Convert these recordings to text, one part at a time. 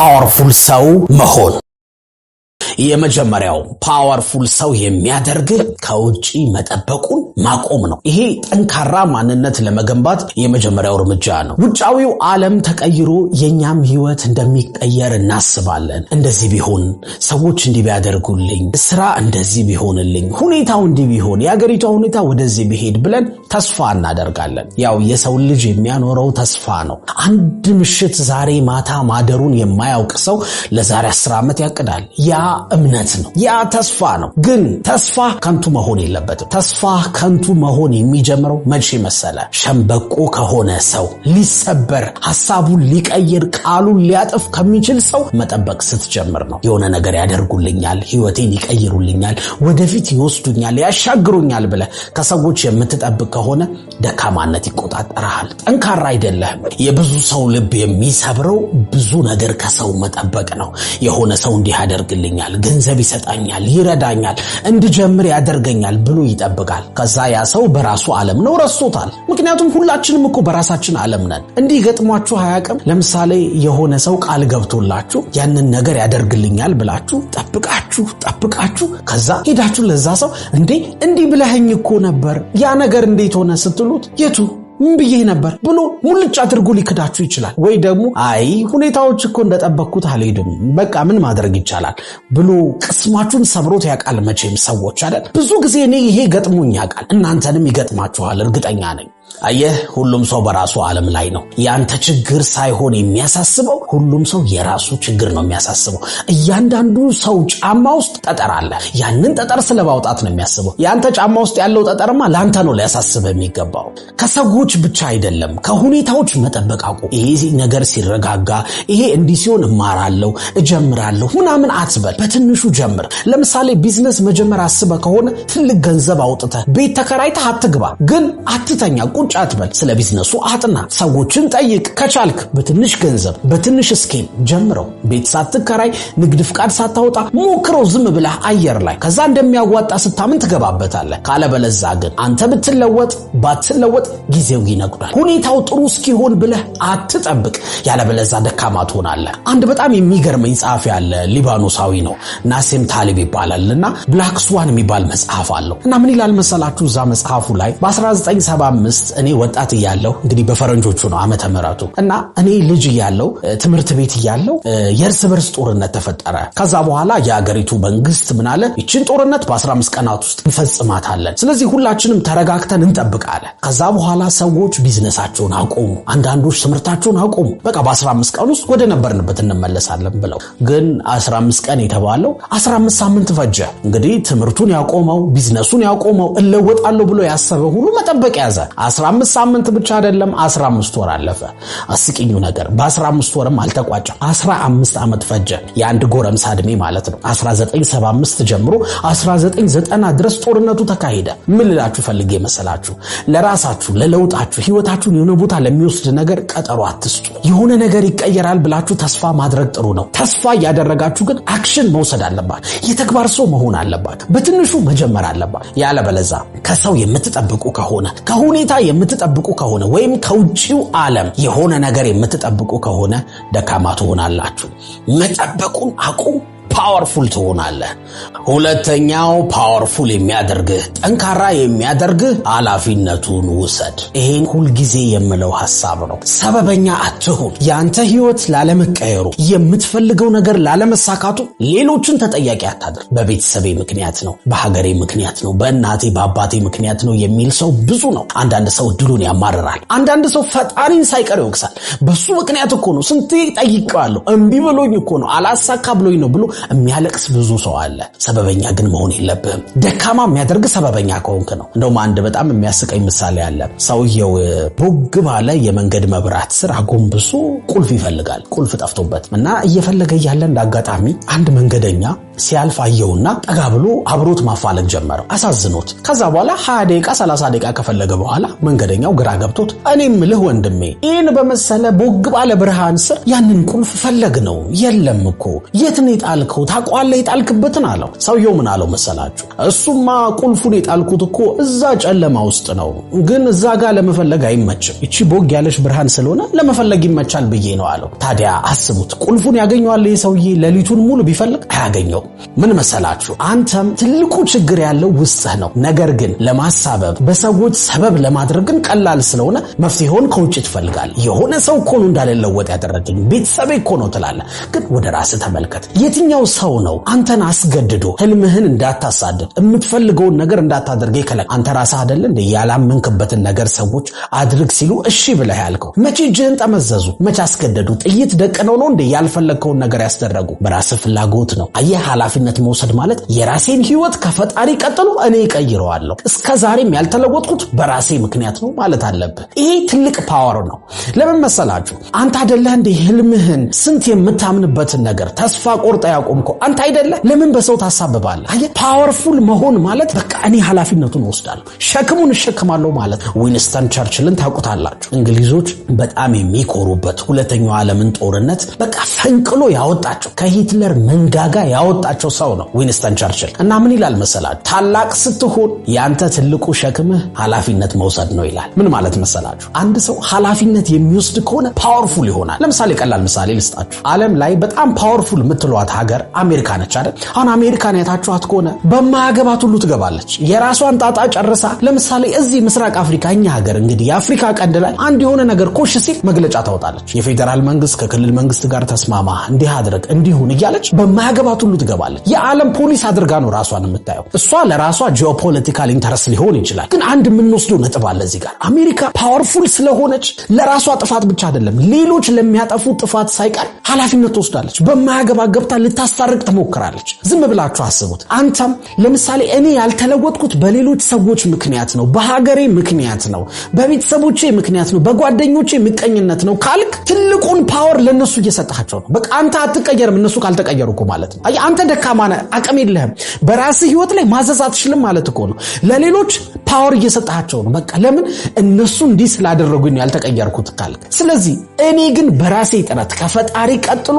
ፓወርፉል ሰው መሆን የመጀመሪያው ፓወርፉል ሰው የሚያደርግ ከውጪ መጠበቁን ማቆም ነው። ይሄ ጠንካራ ማንነት ለመገንባት የመጀመሪያው እርምጃ ነው። ውጫዊው ዓለም ተቀይሮ የኛም ህይወት እንደሚቀየር እናስባለን። እንደዚህ ቢሆን፣ ሰዎች እንዲህ ቢያደርጉልኝ፣ ስራ እንደዚህ ቢሆንልኝ፣ ሁኔታው እንዲህ ቢሆን፣ የአገሪቷ ሁኔታ ወደዚህ ቢሄድ ብለን ተስፋ እናደርጋለን። ያው የሰው ልጅ የሚያኖረው ተስፋ ነው። አንድ ምሽት ዛሬ ማታ ማደሩን የማያውቅ ሰው ለዛሬ 10 ዓመት ያቅዳል። ያ እምነት ነው። ያ ተስፋ ነው። ግን ተስፋ ከንቱ መሆን የለበትም። ተስፋ ከንቱ መሆን የሚጀምረው መቼ መሰለ? ሸምበቆ ከሆነ ሰው፣ ሊሰበር ሐሳቡን ሊቀይር ቃሉን ሊያጥፍ ከሚችል ሰው መጠበቅ ስትጀምር ነው። የሆነ ነገር ያደርጉልኛል፣ ህይወቴን ይቀይሩልኛል፣ ወደፊት ይወስዱኛል፣ ያሻግሩኛል ብለህ ከሰዎች የምትጠብቅ ከሆነ ደካማነት ይቆጣጠራል። ጠንካራ አይደለህም። የብዙ ሰው ልብ የሚሰብረው ብዙ ነገር ከሰው መጠበቅ ነው። የሆነ ሰው እንዲህ ያደርግልኛል፣ ገንዘብ ይሰጣኛል፣ ይረዳኛል፣ እንድጀምር ያደርገኛል ብሎ ይጠብቃል። ከዛ ያ ሰው በራሱ ዓለም ነው፣ ረስቶታል። ምክንያቱም ሁላችንም እኮ በራሳችን ዓለም ነን። እንዲህ ገጥሟችሁ አያውቅም? ለምሳሌ የሆነ ሰው ቃል ገብቶላችሁ ያንን ነገር ያደርግልኛል ብላችሁ ጠብቃችሁ ከዛ ሄዳችሁ ለዛ ሰው እንዲህ ብለኸኝ እኮ ነበር ያ ነገር እንዴት ሆነ ስትሉት የቱ ምን ብዬ ነበር ብሎ ሙልጭ አድርጎ ሊክዳችሁ ይችላል። ወይ ደግሞ አይ ሁኔታዎች እኮ እንደጠበቅኩት አልሄዱም፣ በቃ ምን ማድረግ ይቻላል ብሎ ቅስማችሁን ሰብሮት ያውቃል። መቼም ሰዎች አይደል? ብዙ ጊዜ እኔ ይሄ ገጥሞኝ ያውቃል። እናንተንም ይገጥማችኋል እርግጠኛ ነኝ። አየህ፣ ሁሉም ሰው በራሱ ዓለም ላይ ነው። ያንተ ችግር ሳይሆን የሚያሳስበው ሁሉም ሰው የራሱ ችግር ነው የሚያሳስበው። እያንዳንዱ ሰው ጫማ ውስጥ ጠጠር አለ። ያንን ጠጠር ስለማውጣት ነው የሚያስበው። ያንተ ጫማ ውስጥ ያለው ጠጠርማ ላንተ ነው ሊያሳስበው የሚገባው። ከሰዎች ብቻ አይደለም፣ ከሁኔታዎች መጠበቅ አቁም። ይሄ ነገር ሲረጋጋ፣ ይሄ እንዲህ ሲሆን እማራለሁ፣ እጀምራለሁ ምናምን አትበል። በትንሹ ጀምር። ለምሳሌ ቢዝነስ መጀመር አስበህ ከሆነ ትልቅ ገንዘብ አውጥተህ ቤት ተከራይተህ አትግባ፣ ግን አትተኛ ቁጭ አትበል። ስለ ቢዝነሱ አጥና፣ ሰዎችን ጠይቅ። ከቻልክ በትንሽ ገንዘብ በትንሽ ስኬል ጀምረው። ቤት ሳትከራይ ንግድ ፍቃድ ሳታወጣ ሞክረው ዝም ብለህ አየር ላይ። ከዛ እንደሚያዋጣ ስታምን ትገባበታለህ። ካለበለዛ ግን አንተ ብትለወጥ ባትለወጥ ጊዜው ይነጉዳል። ሁኔታው ጥሩ እስኪሆን ብለህ አትጠብቅ፣ ያለበለዛ ደካማ ትሆናለህ። አንድ በጣም የሚገርመኝ ጸሐፊ አለ፣ ሊባኖሳዊ ነው፣ ናሴም ታሊብ ይባላልና ብላክ ስዋን የሚባል መጽሐፍ አለው እና ምን ይላል መሰላችሁ? እዛ መጽሐፉ ላይ በ1975 እኔ ወጣት እያለሁ፣ እንግዲህ በፈረንጆቹ ነው ዓመተ ምህረቱ፣ እና እኔ ልጅ እያለሁ ትምህርት ቤት እያለሁ የእርስ በርስ ጦርነት ተፈጠረ። ከዛ በኋላ የአገሪቱ መንግስት ምን አለ? ይችን ጦርነት በ15 ቀናት ውስጥ እንፈጽማታለን፣ ስለዚህ ሁላችንም ተረጋግተን እንጠብቃለን። ከዛ በኋላ ሰዎች ቢዝነሳቸውን አቆሙ፣ አንዳንዶች ትምህርታቸውን አቆሙ። በቃ በ15 ቀን ውስጥ ወደ ነበርንበት እንመለሳለን ብለው። ግን 15 ቀን የተባለው 15 ሳምንት ፈጀ። እንግዲህ ትምህርቱን ያቆመው ቢዝነሱን ያቆመው እለወጣለሁ ብሎ ያሰበ ሁሉ መጠበቅ ያዘ። 15 ሳምንት ብቻ አይደለም 15 ወር አለፈ። አስቂኙ ነገር በ15 ወርም አልተቋጨም፣ 15 ዓመት ፈጀ። የአንድ ጎረምሳ ዕድሜ ማለት ነው። 1975 ጀምሮ 1990 ድረስ ጦርነቱ ተካሄደ። ምን ልላችሁ ፈልጌ መሰላችሁ? ለራሳችሁ ለለውጣችሁ ህይወታችሁን የሆነ ቦታ ለሚወስድ ነገር ቀጠሮ አትስጡ። የሆነ ነገር ይቀየራል ብላችሁ ተስፋ ማድረግ ጥሩ ነው። ተስፋ እያደረጋችሁ ግን አክሽን መውሰድ አለባችሁ። የተግባር ሰው መሆን አለባችሁ። በትንሹ መጀመር አለባችሁ። ያለበለዛ ከሰው የምትጠብቁ ከሆነ ከሁኔታ የምትጠብቁ ከሆነ ወይም ከውጪው ዓለም የሆነ ነገር የምትጠብቁ ከሆነ ደካማ ትሆናላችሁ። መጠበቁን አቁም። ፓወርፉል ትሆናለህ። ሁለተኛው ፓወርፉል የሚያደርግህ ጠንካራ የሚያደርግህ ኃላፊነቱን ውሰድ። ይሄን ሁልጊዜ የምለው ሐሳብ ነው። ሰበበኛ አትሁን። ያንተ ህይወት ላለመቀየሩ፣ የምትፈልገው ነገር ላለመሳካቱ ሌሎችን ተጠያቂ አታድርግ። በቤተሰቤ ምክንያት ነው፣ በሀገሬ ምክንያት ነው፣ በእናቴ በአባቴ ምክንያት ነው የሚል ሰው ብዙ ነው። አንዳንድ ሰው ድሉን ያማርራል። አንዳንድ ሰው ፈጣሪን ሳይቀር ይወቅሳል። በሱ ምክንያት እኮ ነው፣ ስንቴ ጠይቄዋለሁ፣ እምቢ ብሎኝ እኮ ነው፣ አላሳካ ብሎኝ ነው ብሎ የሚያለቅስ ብዙ ሰው አለ። ሰበበኛ ግን መሆን የለብህም። ደካማ የሚያደርግ ሰበበኛ ከሆንክ ነው። እንደውም አንድ በጣም የሚያስቀኝ ምሳሌ አለ። ሰውየው ቦግ ባለ የመንገድ መብራት ስር አጎንብሶ ቁልፍ ይፈልጋል። ቁልፍ ጠፍቶበት እና እየፈለገ ያለ እንዳጋጣሚ አንድ መንገደኛ ሲያልፍ አየውና ጠጋ ብሎ አብሮት ማፋለግ ጀመረ አሳዝኖት ከዛ በኋላ 20 ደቂቃ 30 ደቂቃ ከፈለገ በኋላ መንገደኛው ግራ ገብቶት እኔም ልህ ወንድሜ ይሄን በመሰለ ቦግ ባለ ብርሃን ስር ያንን ቁልፍ ፈለግ ነው የለም እኮ የት ነው የጣልከው ታቋለ የጣልክበትን አለው ሰውየው ምን አለው መሰላችሁ እሱማ ቁልፉን የጣልኩት እኮ እዛ ጨለማ ውስጥ ነው ግን እዛ ጋር ለመፈለግ አይመችም እቺ ቦግ ያለሽ ብርሃን ስለሆነ ለመፈለግ ይመቻል ብዬ ነው አለው ታዲያ አስቡት ቁልፉን ያገኘዋል ሰውዬ ለሊቱን ሙሉ ቢፈልግ አያገኘው ምን መሰላችሁ አንተም ትልቁ ችግር ያለው ውስጥህ ነው ነገር ግን ለማሳበብ በሰዎች ሰበብ ለማድረግ ግን ቀላል ስለሆነ መፍትሄውን ከውጭ ትፈልጋለህ የሆነ ሰው እኮ ነው እንዳለለወጥ ያደረገኝ ቤተሰቤ እኮ ነው ትላለህ ግን ወደ ራስህ ተመልከት የትኛው ሰው ነው አንተን አስገድዶ ህልምህን እንዳታሳድድ የምትፈልገውን ነገር እንዳታደርግ ይከለክ አንተ ራስህ አይደል እንደ ያላመንክበትን ነገር ሰዎች አድርግ ሲሉ እሺ ብለህ ያልከው መቼ እጅህን ጠመዘዙ መቼ አስገደዱ ጥይት ደቀነው ነው እንደ ያልፈለግከውን ነገር ያስደረጉ በራስህ ፍላጎት ነው አየህ ኃላፊነት መውሰድ ማለት የራሴን ህይወት ከፈጣሪ ቀጥሎ እኔ ቀይረዋለሁ እስከዛሬም ያልተለወጥኩት በራሴ ምክንያት ነው ማለት አለብህ ይሄ ትልቅ ፓወር ነው ለምን መሰላችሁ አንተ አይደለህ እንደ ህልምህን ስንት የምታምንበትን ነገር ተስፋ ቆርጣ ያቆምከው አንተ አይደለህ ለምን በሰው ታሳብባለህ አየህ ፓወርፉል መሆን ማለት በቃ እኔ ኃላፊነቱን ወስዳለሁ ሸክሙን እሸከማለሁ ማለት ዊንስተን ቸርችልን ታውቁታላችሁ እንግሊዞች በጣም የሚኮሩበት ሁለተኛው ዓለምን ጦርነት በቃ ፈንቅሎ ያወጣቸው ከሂትለር መንጋጋ ያወጣቸው ሰው ነው ዊንስተን ቸርችል እና ምን ይላል መሰላችሁ ታላቅ ስትሆን ያንተ ትልቁ ሸክምህ ኃላፊነት መውሰድ ነው ይላል ምን ማለት መሰላችሁ አንድ ሰው ኃላፊነት የሚወስድ ከሆነ ፓወርፉል ይሆናል ለምሳሌ ቀላል ምሳሌ ልስጣችሁ ዓለም ላይ በጣም ፓወርፉል የምትሏት ሀገር አሜሪካ ነች አይደል አሁን አሜሪካን ያታችኋት ከሆነ በማያገባት ሁሉ ትገባለች የራሷን ጣጣ ጨርሳ ለምሳሌ እዚህ ምስራቅ አፍሪካ እኛ ሀገር እንግዲህ የአፍሪካ ቀንድ ላይ አንድ የሆነ ነገር ኮሽ ሲል መግለጫ ታወጣለች የፌደራል መንግስት ከክልል መንግስት ጋር ተስማማ እንዲህ አድርግ እንዲሁን እያለች በማያገባት ሁሉ ትገባለች የዓለም ፖሊስ አድርጋ ነው ራሷን የምታየው እሷ ለራሷ ጂኦፖለቲካል ኢንተረስት ሊሆን ይችላል ግን አንድ የምንወስደው ነጥብ አለ እዚህ ጋር አሜሪካ ፓወርፉል ስለሆነች ለራሷ ጥፋት ብቻ አይደለም ሌሎች ለሚያጠፉ ጥፋት ሳይቀር ኃላፊነት ትወስዳለች በማያገባ ገብታ ልታስታርቅ ትሞክራለች ዝም ብላችሁ አስቡት አንተም ለምሳሌ እኔ ያልተለወጥኩት በሌሎች ሰዎች ምክንያት ነው በሀገሬ ምክንያት ነው በቤተሰቦቼ ምክንያት ነው በጓደኞቼ ምቀኝነት ነው ካልክ ትልቁን ፓወር ለነሱ እየሰጣቸው ነው በቃ አንተ አትቀየርም እነሱ ካልተቀየሩ እኮ ማለት ነው አንተ ደካማ ነህ አቅም የለህም በራስህ ህይወት ላይ ማዘዝ አትችልም ማለት እኮ ነው ለሌሎች ፓወር እየሰጣቸው ነው በቃ ለምን እነሱ እንዲህ ስላደረጉኝ ያልተቀየርኩት ካልክ ስለዚህ እኔ ግን በራሴ ጥረት ከፈጣሪ ቀጥሎ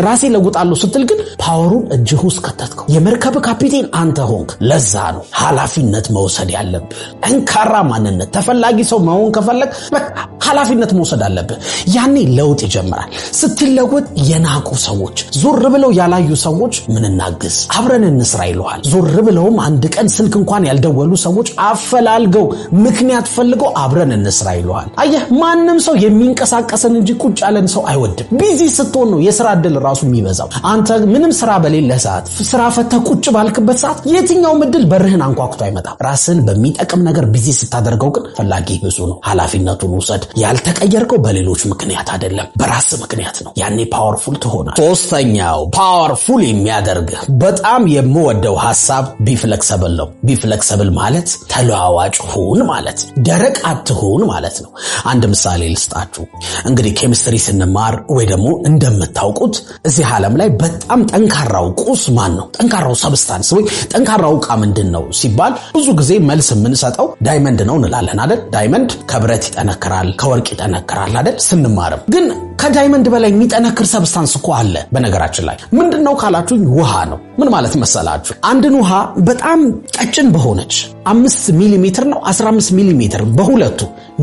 ራሴ ለውጣለሁ ስትል ግን ፓወሩን እጅህ ውስጥ ከተትከው የመርከብ ካፒቴን አንተ ሆንክ ለዛ ነው ኃላፊነት መውሰድ ያለብህ እንካራ ማንነት ተፈላጊ ሰው መሆን ከፈለክ በቃ ኃላፊነት መውሰድ አለብህ ያኔ ለውጥ ይጀምራል ስትለወጥ የናቁ ሰዎች ዞር ብለው ያላዩ ሰዎች ምን እናግዝ አብረን እንስራ ይሉሃል ዞር ብለውም አንድ ቀን ስልክ እንኳን ያልደወሉ ሰዎች አፈላልገው ምክንያት ፈልገው አብረን እንስራ ይሉሃል አየህ ማንንም ሰው የሚንቀሳቀስን እንጂ ቁጭ ያለን ሰው አይወድም ቢዚ ስትሆን ነው የሥራ እድል ራሱ የሚበዛው አንተ ምንም ስራ በሌለ ሰዓት ስራ ፈተህ ቁጭ ባልክበት ሰዓት የትኛው እድል በርህን አንኳኩቶ አይመጣም ራስን በሚጠቅም ነገር ቢዚ ስታደርገው ግን ፈላጊ ብዙ ነው ኃላፊነቱን ውሰድ ያልተቀየርከው በሌሎች ምክንያት አይደለም በራስ ምክንያት ነው ያኔ ፓወርፉል ትሆናለህ ሶስተኛው ፓወርፉል የሚያደርግ በጣም የምወደው ሐሳብ ቢፍሌክሲብል ነው ቢፍሌክሲብል ማለት ተለዋዋጭ ሁን ማለት ደረቅ አትሁን ማለት ነው አንድ ምሳሌ ልስጣችሁ እንግዲህ ኬሚስትሪ ስንማር ወይ ደግሞ እንደምታውቁት እዚህ ዓለም ላይ በጣም ጠንካራው ቁስ ማን ነው ጠንካራው ሰብስታንስ ወይ ጠንካራው ዕቃ ምንድነው ሲባል ብዙ ጊዜ መልስ የምንሰጠው ዳይመንድ ነው እንላለን አይደል ዳይመንድ ከብረት ይጠነክራል ከወርቅ ይጠነክራል አይደል ስንማርም ግን ከዳይመንድ በላይ የሚጠነክር ሰብስታንስ እኮ አለ በነገራችን ላይ ምንድነው ካላችሁኝ ውሃ ነው ምን ማለት መሰላችሁ አንድን ውሃ በጣም ቀጭን በሆነች 5 ሚሊ ሜትር ነው 15 ሚሊ ሜትር በሁለቱ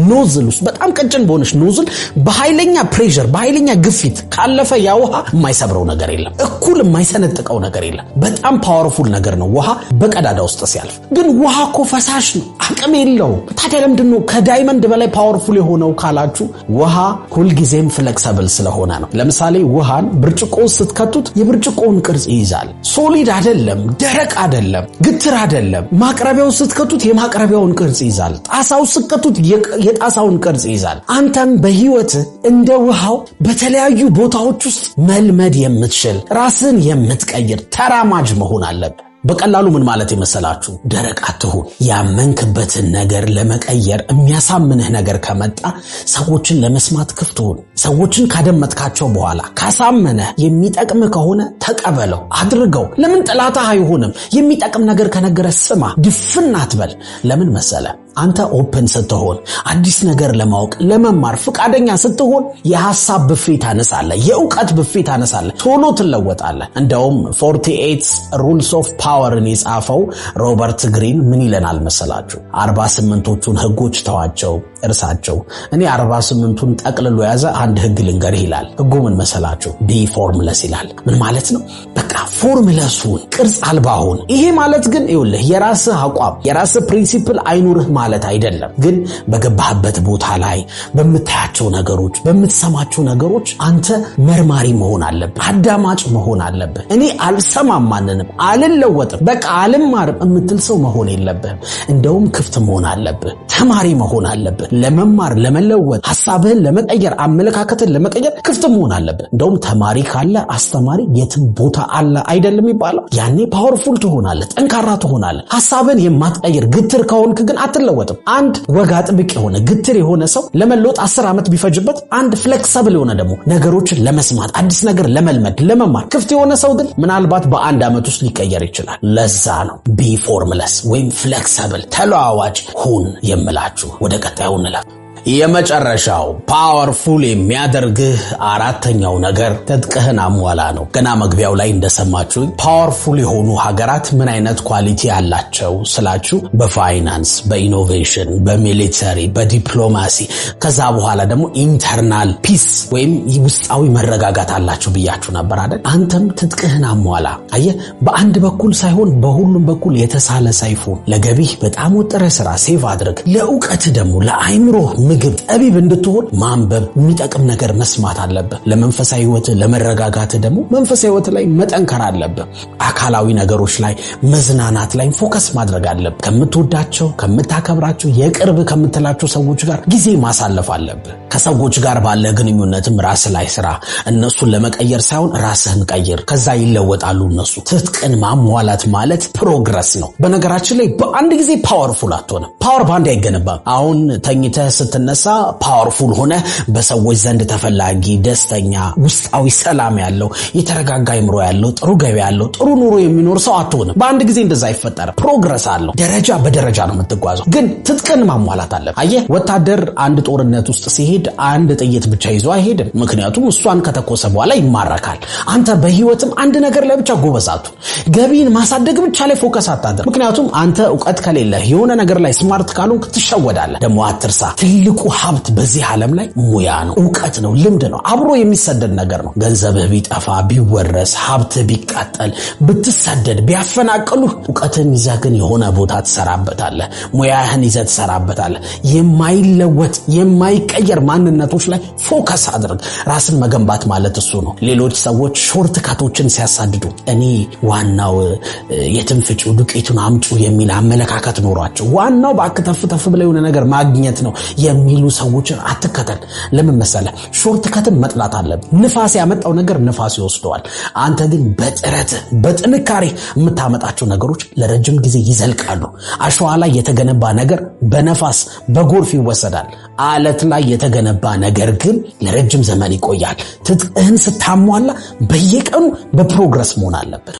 ኖዝል ውስጥ በጣም ቀጭን በሆነች ኖዝል በኃይለኛ ፕሬሸር በኃይለኛ ግፊት ካለፈ ያ ውሃ የማይሰብረው ነገር የለም እኩል የማይሰነጥቀው ነገር የለም በጣም ፓወርፉል ነገር ነው ውሃ በቀዳዳ ውስጥ ሲያልፍ ግን ውሃ እኮ ፈሳሽ ነው አቅም የለውም ታዲያ ለምንድነው ከዳይመንድ በላይ ፓወርፉል የሆነው ካላችሁ ውሃ ሁልጊዜም ፍሌክሲብል ስለሆነ ነው ለምሳሌ ውሃን ብርጭቆ ስትከቱት የብርጭቆውን ቅርጽ ይይዛል ሶሊድ አይደለም ደረቅ አይደለም ግትር አይደለም ማቅረቢያው ስትከቱት የማቅረቢያውን ቅርጽ ይይዛል ጣሳው ስትከቱት የጣሳውን ቅርጽ ይይዛል አንተም በህይወት እንደ ውሃው በተለያዩ ቦታዎች ውስጥ መልመድ የምትችል ራስን የምትቀይር ተራማጅ መሆን አለብህ በቀላሉ ምን ማለት ይመስላችሁ? ደረቅ አትሁን። ያመንክበትን ነገር ለመቀየር የሚያሳምንህ ነገር ከመጣ ሰዎችን ለመስማት ክፍት ሁን። ሰዎችን ካደመጥካቸው በኋላ ካሳመነህ የሚጠቅም ከሆነ ተቀበለው፣ አድርገው። ለምን ጥላትህ አይሆንም? የሚጠቅም ነገር ከነገረ ስማ፣ ድፍን አትበል። ለምን መሰለ? አንተ ኦፕን ስትሆን፣ አዲስ ነገር ለማወቅ ለመማር ፍቃደኛ ስትሆን የሐሳብ ብፌ ታነሳለህ፣ የእውቀት ብፌ ታነሳለህ፣ ቶሎ ትለወጣለህ። እንደውም 48 rules of powerን የጻፈው ሮበርት ግሪን ምን ይለናል መሰላችሁ? 48ቱን ህጎች ተዋቸው፣ እርሳቸው። እኔ 48ቱን ጠቅልሎ ያዘ አንድ ህግ ልንገርህ ይላል። ህጉ ምን መሰላችሁ? ቢ ፎርምለስ ይላል። ምን ማለት ነው? በቃ ፎርምለሱን፣ ቅርጽ አልባሁን። ይሄ ማለት ግን ይኸውልህ የራስህ አቋም የራስህ ፕሪንሲፕል አይኑርህ ማለት አይደለም። ግን በገባህበት ቦታ ላይ በምታያቸው ነገሮች በምትሰማቸው ነገሮች አንተ መርማሪ መሆን አለብህ፣ አዳማጭ መሆን አለብህ። እኔ አልሰማም ማንንም አልለወጥም በቃ አልማርም የምትል ሰው መሆን የለብህም። እንደውም ክፍት መሆን አለብህ፣ ተማሪ መሆን አለብህ። ለመማር ለመለወጥ፣ ሐሳብህን ለመቀየር፣ አመለካከትን ለመቀየር ክፍት መሆን አለብህ። እንደውም ተማሪ ካለ አስተማሪ የትም ቦታ አለ አይደለም ይባላል። ያኔ ፓወርፉል ትሆናለህ፣ ጠንካራ ትሆናለህ። ሐሳብህን የማትቀይር ግትር ከሆንክ ግን አትለወጥም። አንድ ወግ አጥብቅ የሆነ ግትር የሆነ ሰው ለመለወጥ 10 ዓመት ቢፈጅበት፣ አንድ ፍሌክሲብል የሆነ ደግሞ ነገሮችን ለመስማት አዲስ ነገር ለመልመድ ለመማር ክፍት የሆነ ሰው ግን ምናልባት በአንድ ዓመት ውስጥ ሊቀየር ይችላል። ለዛ ነው ቢ ፎርምለስ ወይም ፍሌክሲብል ተለዋዋጭ ሁን የምላችሁ። ወደ ቀጣዩ እንለፍ። የመጨረሻው ፓወርፉል የሚያደርግህ አራተኛው ነገር ትጥቅህን አሟላ ነው። ገና መግቢያው ላይ እንደሰማችሁኝ ፓወርፉል የሆኑ ሀገራት ምን አይነት ኳሊቲ አላቸው ስላችሁ በፋይናንስ፣ በኢኖቬሽን፣ በሚሊተሪ፣ በዲፕሎማሲ ከዛ በኋላ ደግሞ ኢንተርናል ፒስ ወይም ውስጣዊ መረጋጋት አላቸው ብያችሁ ነበር አይደል? አንተም ትጥቅህን አሟላ። አየህ፣ በአንድ በኩል ሳይሆን በሁሉም በኩል የተሳለ ሰይፉን ለገቢህ በጣም ወጥረ ስራ፣ ሴቭ አድርግ። ለእውቀት ደግሞ ለአይምሮ ምግብ ጠቢብ እንድትሆን ማንበብ፣ የሚጠቅም ነገር መስማት አለብህ። ለመንፈሳዊ ህይወት ለመረጋጋት ደግሞ መንፈሳዊ ህይወት ላይ መጠንከር አለብህ። አካላዊ ነገሮች ላይ መዝናናት ላይ ፎከስ ማድረግ አለብህ። ከምትወዳቸው ከምታከብራቸው የቅርብ ከምትላቸው ሰዎች ጋር ጊዜ ማሳለፍ አለብህ። ከሰዎች ጋር ባለ ግንኙነትም ራስ ላይ ስራ። እነሱን ለመቀየር ሳይሆን ራስህን ቀይር፣ ከዛ ይለወጣሉ እነሱ። ትጥቅን ማሟላት ማለት ፕሮግረስ ነው። በነገራችን ላይ በአንድ ጊዜ ፓወርፉል አትሆንም። ፓወር ባንድ አይገነባም። አሁን ተኝተህ ስትነሳ ፓወርፉል ሆነ በሰዎች ዘንድ ተፈላጊ፣ ደስተኛ፣ ውስጣዊ ሰላም ያለው፣ የተረጋጋ አእምሮ ያለው፣ ጥሩ ገቢ ያለው፣ ጥሩ ኑሮ የሚኖር ሰው አትሆንም። በአንድ ጊዜ እንደዛ አይፈጠርም። ፕሮግረስ አለው። ደረጃ በደረጃ ነው የምትጓዘው። ግን ትጥቅን ማሟላት አለብህ። አየህ፣ ወታደር አንድ ጦርነት ውስጥ ሲሄድ አንድ ጥይት ብቻ ይዞ አይሄድም። ምክንያቱም እሷን ከተኮሰ በኋላ ይማረካል። አንተ በህይወትም አንድ ነገር ላይ ብቻ ጎበዝ አትሁን። ገቢን ማሳደግ ብቻ ላይ ፎከስ አታድርግ። ምክንያቱም አንተ እውቀት ከሌለ የሆነ ነገር ላይ ስማርት ካልሆንክ ትሸወዳለህ። ደግሞ አትርሳ፣ ትልቁ ሀብት በዚህ ዓለም ላይ ሙያ ነው፣ እውቀት ነው፣ ልምድ ነው። አብሮ የሚሰደድ ነገር ነው። ገንዘብህ ቢጠፋ ቢወረስ፣ ሀብትህ ቢቃጠል፣ ብትሰደድ፣ ቢያፈናቅሉህ እውቀትን ይዘህ ግን የሆነ ቦታ ትሰራበታለህ። ሙያህን ይዘህ ትሰራበታለህ። የማይለወጥ የማይቀየር ማንነቶች ላይ ፎከስ አድርግ። ራስን መገንባት ማለት እሱ ነው። ሌሎች ሰዎች ሾርት ካቶችን ሲያሳድዱ እኔ ዋናው የትንፍጩ ዱቄቱን አምጩ የሚል አመለካከት ኖሯቸው ዋናው ባክተፍ ተፍ ብለው የሆነ ነገር ማግኘት ነው የሚሉ ሰዎችን አትከተል። ለምን መሰለህ? ሾርት ከትን መጥላት አለብህ። ንፋስ ያመጣው ነገር ንፋስ ይወስደዋል። አንተ ግን በጥረት በጥንካሬ የምታመጣቸው ነገሮች ለረጅም ጊዜ ይዘልቃሉ። አሸዋ ላይ የተገነባ ነገር በነፋስ በጎርፍ ይወሰዳል። አለት ላይ የተገነባ ነገር ግን ለረጅም ዘመን ይቆያል። ትጥቅህን ስታሟላ በየቀኑ በፕሮግረስ መሆን አለበት።